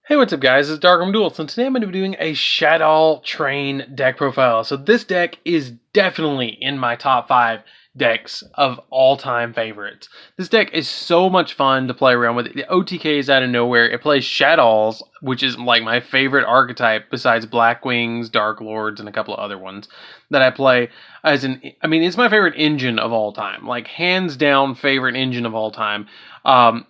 Hey, what's up guys, it's DarkArmedDuelist, and today I'm going to be doing a Shaddoll Train deck profile. So this deck is definitely in my top 5 decks of all-time favorites. This deck is so much fun to play around with. The OTK is out of nowhere. It plays Shaddolls, which is like my favorite archetype besides Blackwings, Dark Lords, and a couple of other ones that I play it's my favorite engine of all time. Like, hands down favorite engine of all time.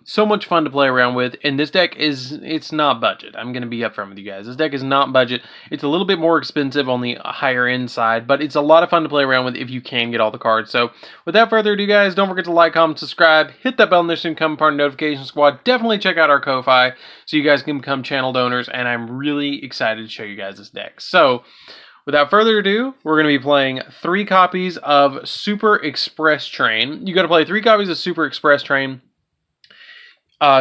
So much fun to play around with, and this deck it's not budget. I'm going to be upfront with you guys. This deck is not budget. It's a little bit more expensive on the higher end side, but it's a lot of fun to play around with if you can get all the cards. So, without further ado, guys, don't forget to like, comment, subscribe, hit that bell and soon become part of the notification squad. Definitely check out our Ko-Fi so you guys can become channel donors, and I'm really excited to show you guys this deck. So, without further ado, we're going to be playing 3 copies of Super Express Train. You got to play 3 copies of Super Express Train.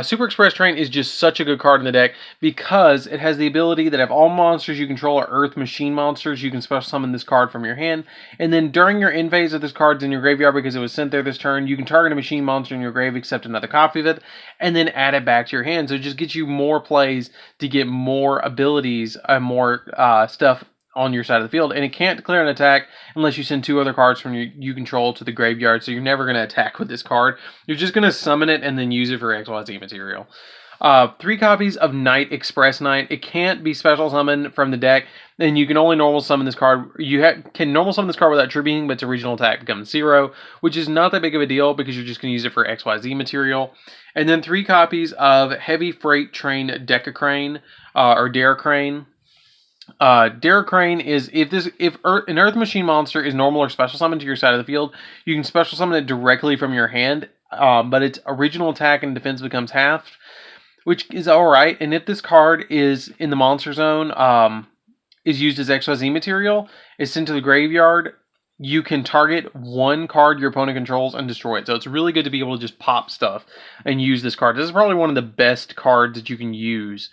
Super Express Train is just such a good card in the deck because it has the ability that if all monsters you control are Earth Machine monsters, you can special summon this card from your hand. And then during your end phase of this card's in your graveyard because it was sent there this turn, you can target a machine monster in your grave, except another copy of it, and then add it back to your hand. So it just gets you more plays to get more abilities and more stuff on your side of the field, and it can't declare an attack unless you send 2 other cards from you control to the graveyard, so you're never going to attack with this card. You're just going to summon it and then use it for XYZ material. 3 copies of Night Express Knight. It can't be special summoned from the deck, and you can only normal summon this card. You can normal summon this card without tributing, but its original attack becomes 0, which is not that big of a deal because you're just going to use it for XYZ material. And then 3 copies of Heavy Freight Train Decacrane, or Daracrane. Daracrane is if an Earth Machine monster is normal or special summoned to your side of the field, you can special summon it directly from your hand, but its original attack and defense becomes halved, which is alright. And if this card is in the monster zone, is used as XYZ material, is sent to the graveyard, you can target 1 card your opponent controls and destroy it. So it's really good to be able to just pop stuff and use this card. This is probably one of the best cards that you can use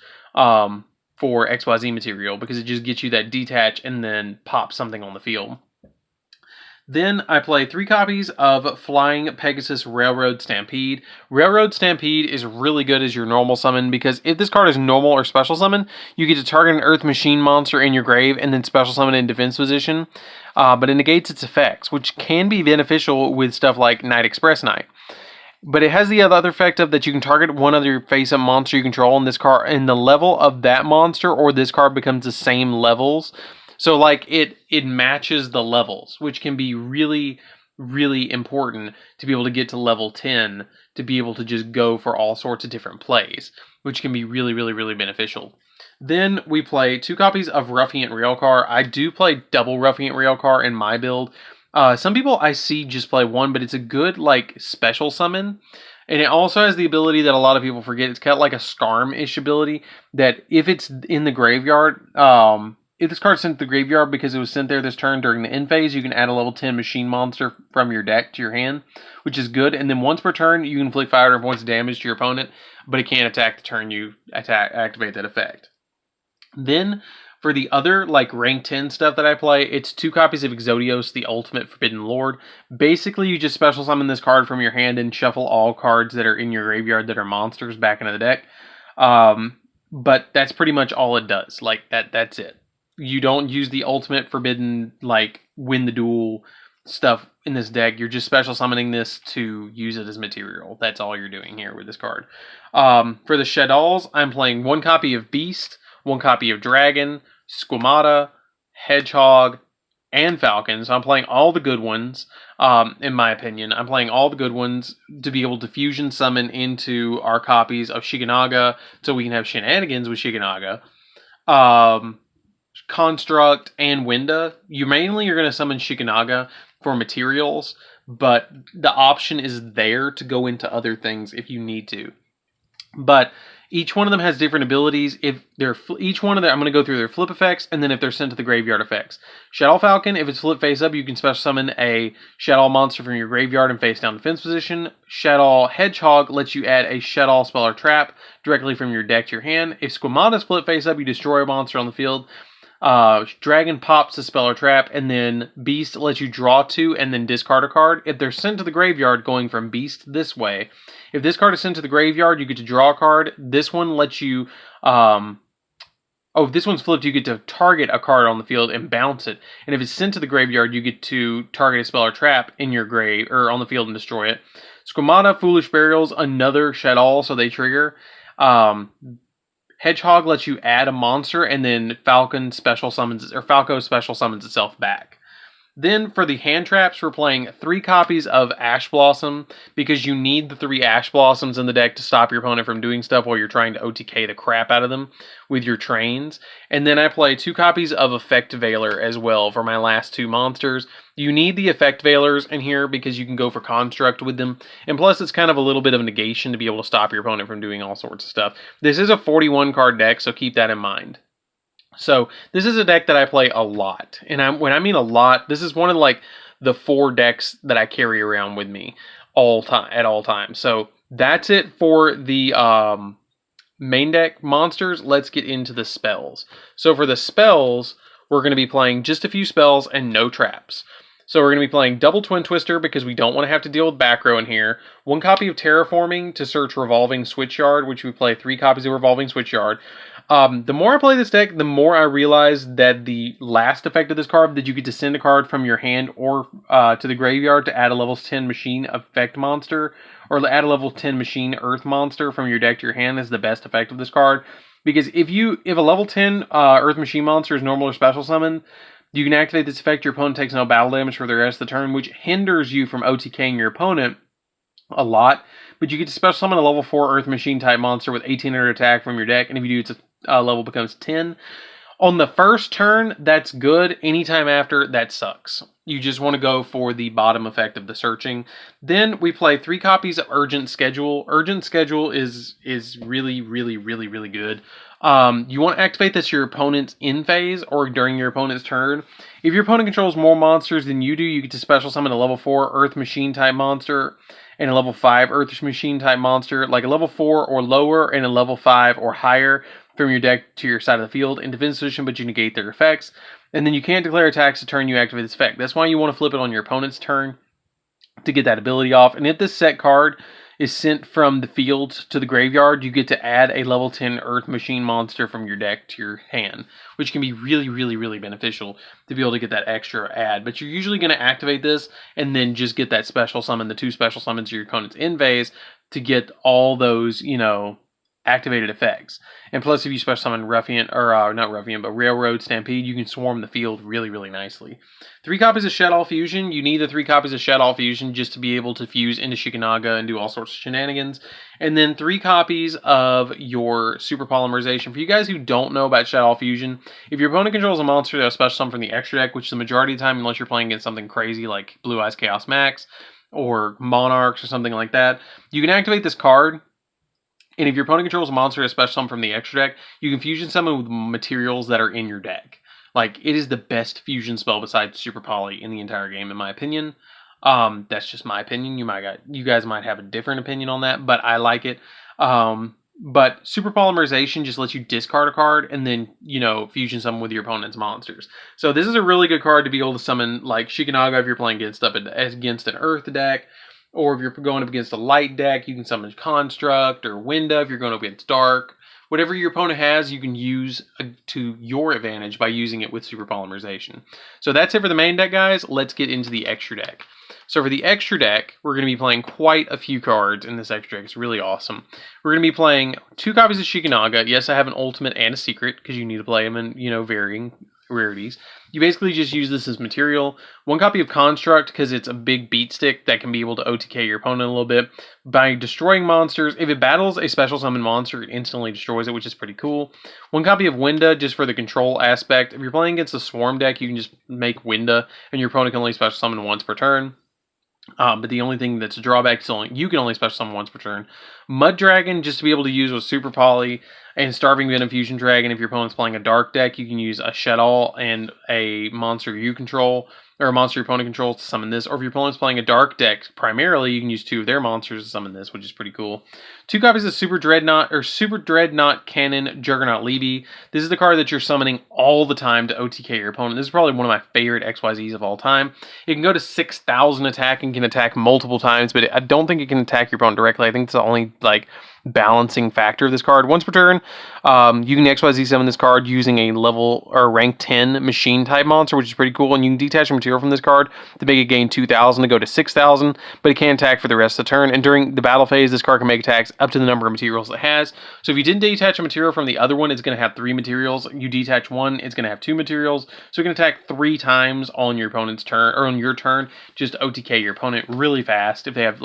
for XYZ material because it just gets you that detach and then pop something on the field. Then I play 3 copies of Flying Pegasus Railroad Stampede. Railroad Stampede is really good as your normal summon because if this card is normal or special summon, you get to target an Earth Machine monster in your grave and then special summon it in defense position. But it negates its effects, which can be beneficial with stuff like Night Express Knight. But it has the other effect of that you can target one other face-up monster you control in this card, and the level of that monster or this card becomes the same levels. So like it matches the levels, which can be really, really important to be able to get to level 10 to be able to just go for all sorts of different plays, which can be really, really, really beneficial. Then we play 2 copies of Ruffiant Railcar. I do play double Ruffiant Railcar in my build. Some people I see just play 1, but it's a good, like, special summon. And it also has the ability that a lot of people forget. It's kind of like a Skarm-ish ability that if it's in the graveyard, if this card's sent to the graveyard because it was sent there this turn during the end phase, you can add a level 10 machine monster from your deck to your hand, which is good. And then once per turn, you can inflict 500 points of damage to your opponent, but it can't attack the turn you activate that effect. Then, for the other, like, rank 10 stuff that I play, it's 2 copies of Yugioh, the Ultimate Forbidden Lord. Basically, you just special summon this card from your hand and shuffle all cards that are in your graveyard that are monsters back into the deck. But that's pretty much all it does. Like, that's it. You don't use the Ultimate Forbidden, like, win the duel stuff in this deck. You're just special summoning this to use it as material. That's all you're doing here with this card. For the Shaddolls, I'm playing 1 copy of Beast, 1 copy of Dragon, Squamata, Hedgehog, and Falcon. So I'm playing all the good ones, in my opinion. I'm playing all the good ones to be able to fusion summon into our copies of Shiganaga so we can have shenanigans with Shiganaga. Construct and Winda. You're going to summon Shiganaga for materials, but the option is there to go into other things if you need to. But each one of them has different abilities. I'm going to go through their flip effects, and then if they're sent to the graveyard effects. Shaddoll Falcon, if it's flip face up, you can special summon a Shaddoll monster from your graveyard in face down defense position. Shaddoll Hedgehog lets you add a Shaddoll spell or trap directly from your deck to your hand. If Squamata's flip face up, you destroy a monster on the field. Dragon pops a spell or trap, and then Beast lets you draw 2 and then discard a card. If they're sent to the graveyard going from Beast this way, if this card is sent to the graveyard, you get to draw a card. This one lets you... if this one's flipped, you get to target a card on the field and bounce it. And if it's sent to the graveyard, you get to target a spell or trap in your grave or on the field and destroy it. Squamata, Foolish Burials, another Shaddoll, so they trigger. Hedgehog lets you add a monster, and then Falco special summons itself back. Then for the hand traps, we're playing 3 copies of Ash Blossom because you need the 3 Ash Blossoms in the deck to stop your opponent from doing stuff while you're trying to OTK the crap out of them with your trains. And then I play 2 copies of Effect Veiler as well for my last 2 monsters. You need the Effect Veilers in here because you can go for Construct with them. And plus it's kind of a little bit of a negation to be able to stop your opponent from doing all sorts of stuff. This is a 41 card deck, so keep that in mind. So this is a deck that I play a lot, and when I mean a lot, this is one of like the 4 decks that I carry around with me at all times. So that's it for the main deck monsters. Let's get into the spells. So for the spells, we're going to be playing just a few spells and no traps. So we're going to be playing Double Twin Twister because we don't want to have to deal with back row in here. 1 copy of Terraforming to search Revolving Switchyard, which we play 3 copies of Revolving Switchyard. The more I play this deck, the more I realize that the last effect of this card, that you get to send a card from your hand or to the graveyard to add a level 10 machine effect monster, or add a level 10 machine earth monster from your deck to your hand, is the best effect of this card. Because if a level 10 earth machine monster is normal or special summon, you can activate this effect, your opponent takes no battle damage for the rest of the turn, which hinders you from OTKing your opponent a lot. But you get to special summon a level 4 earth machine type monster with 1800 attack from your deck, and if you do, its level becomes 10. On the first turn, that's good. Anytime after, that sucks. You just want to go for the bottom effect of the searching. Then we play 3 copies of Urgent Schedule. Urgent Schedule is really, really, really, really good. You want to activate this your opponent's in phase or during your opponent's turn. If your opponent controls more monsters than you do, you get to special summon a level 4 Earth Machine type monster and a level 5 Earth Machine type monster, like a level 4 or lower and a level 5 or higher from your deck to your side of the field in defense position, but you negate their effects. And then you can't declare attacks the turn you activate this effect. That's why you want to flip it on your opponent's turn to get that ability off. And if this set card is sent from the field to the graveyard, you get to add a level 10 Earth Machine monster from your deck to your hand, which can be really, really, really beneficial to be able to get that extra add. But you're usually going to activate this and then just get that special summon, the 2 special summons to your opponent's in phase to get all those, activated effects. And plus, if you special summon Ruffian, or not Ruffian, but Railroad Stampede, you can swarm the field really, really nicely. 3 copies of Shaddoll Fusion. You need the 3 copies of Shaddoll Fusion just to be able to fuse into Shikanaga and do all sorts of shenanigans. And then 3 copies of your Super Polymerization. For you guys who don't know about Shaddoll Fusion, if your opponent controls a monster that has special summon from the extra deck, which is the majority of the time, unless you're playing against something crazy like Blue Eyes Chaos Max or Monarchs or something like that, you can activate this card. And if your opponent controls a monster, especially some from the extra deck, you can fusion summon with materials that are in your deck. Like, it is the best fusion spell besides Super Poly in the entire game, in my opinion. That's just my opinion. You guys might have a different opinion on that, but I like it. But Super Polymerization just lets you discard a card and then, fusion summon with your opponent's monsters. So this is a really good card to be able to summon, like Shikanaga if you're playing against an Earth deck. Or if you're going up against a light deck, you can summon Construct or Winda if you're going up against Dark. Whatever your opponent has, you can use to your advantage by using it with Super Polymerization. So that's it for the main deck, guys. Let's get into the extra deck. So for the extra deck, we're going to be playing quite a few cards in this extra deck. It's really awesome. We're going to be playing 2 copies of Shikanaga. Yes, I have an ultimate and a secret because you need to play them in, varying rarities. You basically just use this as material. 1 copy of Construct because it's a big beat stick that can be able to OTK your opponent a little bit by destroying monsters. If it battles a special summon monster, it instantly destroys it, which is pretty cool. 1 copy of Winda just for the control aspect. If you're playing against a Swarm deck, you can just make Winda and your opponent can only special summon once per turn. But the only thing that's a drawback is you can only special summon once per turn. Mud Dragon just to be able to use with Super Poly and Starving Venom Fusion Dragon. If your opponent's playing a dark deck, you can use a Shaddoll and a monster you control, or a monster your opponent controls to summon this. Or if your opponent's playing a dark deck primarily, you can use 2 of their monsters to summon this, which is pretty cool. 2 copies of Super Dreadnought Cannon Juggernaut Levy. This is the card that you're summoning all the time to OTK your opponent. This is probably one of my favorite XYZs of all time. It can go to 6,000 attack and can attack multiple times, but I don't think it can attack your opponent directly. I think it's the only balancing factor of this card. Once per turn, you can XYZ summon this card using a level or rank 10 machine type monster, which is pretty cool. And you can detach a material from this card to make it gain 2,000 to go to 6,000, but it can attack for the rest of the turn. And during the battle phase, this card can make attacks up to the number of materials it has. So if you didn't detach a material from the other one, it's going to have 3 materials. You detach one, it's going to have 2 materials. So it can attack 3 times on your opponent's turn, or on your turn, just OTK your opponent really fast. If they have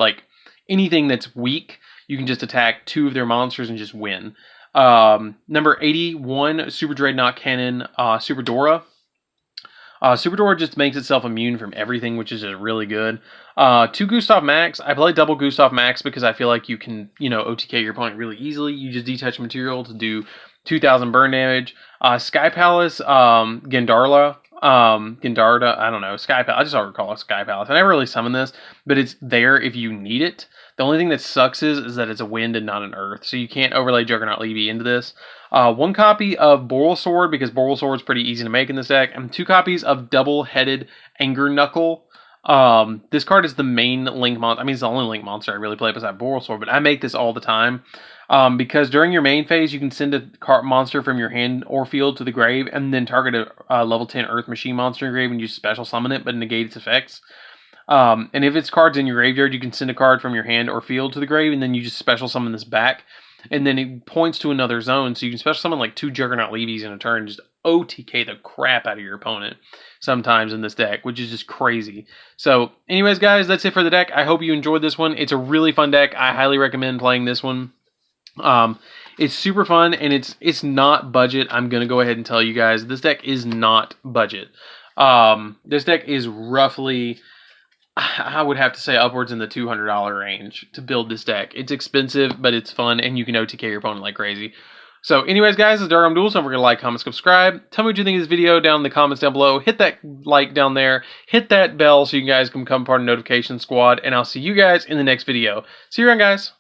anything that's weak, you can just attack 2 of their monsters and just win. Number 81, Super Dreadnought Cannon, Super Dora. Super Dora just makes itself immune from everything, which is just really good. 2 Gustav Max. I play double Gustav Max because I feel like you can, OTK your opponent really easily. You just detach material to do 2,000 burn damage. Sky Palace, Gendarla. Gendarda, I don't know, Sky Palace. I just always call it Sky Palace. I never really summon this, but it's there if you need it. The only thing that sucks is that it's a wind and not an earth, so you can't overlay Juggernaut Levy into this. 1 copy of Boral Sword, because Boral Sword is pretty easy to make in this deck, and 2 copies of Double-Headed Anger Knuckle. This card is the main Link monster. I mean, it's the only Link monster I really play besides Boral Sword, but I make this all the time. Because during your main phase, you can send a monster from your hand or field to the grave, and then target a level 10 Earth Machine monster in your grave and you special summon it, but negate its effects. And if it's cards in your graveyard, you can send a card from your hand or field to the grave, and then you just special summon this back. And then it points to another zone, so you can special summon 2 Juggernaut Levies in a turn and just OTK the crap out of your opponent sometimes in this deck, which is just crazy. So, anyways, guys, that's it for the deck. I hope you enjoyed this one. It's a really fun deck. I highly recommend playing this one. It's super fun, and it's not budget. I'm gonna go ahead and tell you guys, this deck is not budget. This deck is roughly, I would have to say, upwards in the $200 range to build this deck. It's expensive, but it's fun, and you can OTK your opponent like crazy. So anyways, guys, this is DarkArmedDuelist. Don't forget to like, comment, subscribe. Tell me what you think of this video down in the comments down below. Hit that like down there. Hit that bell so you guys can become part of the notification squad, and I'll see you guys in the next video. See you around, guys.